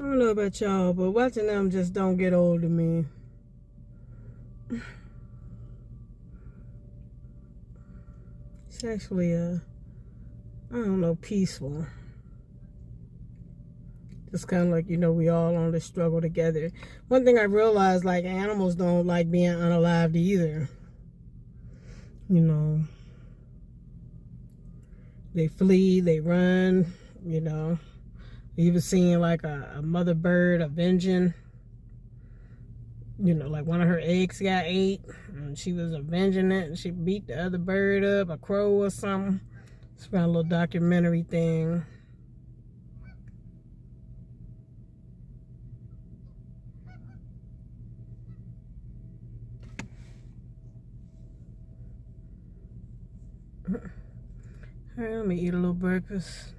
I don't know about y'all, but watching them just don't get old to me. It's actually I don't know, peaceful. Just kind of like, we all on this struggle together. One thing I realized, like, animals don't like being unalived either. They flee, they run, Even seeing like a mother bird avenging, like one of her eggs got ate and she was avenging it and she beat the other bird up, a crow or something. It's about a little documentary thing. All right, let me eat a little breakfast.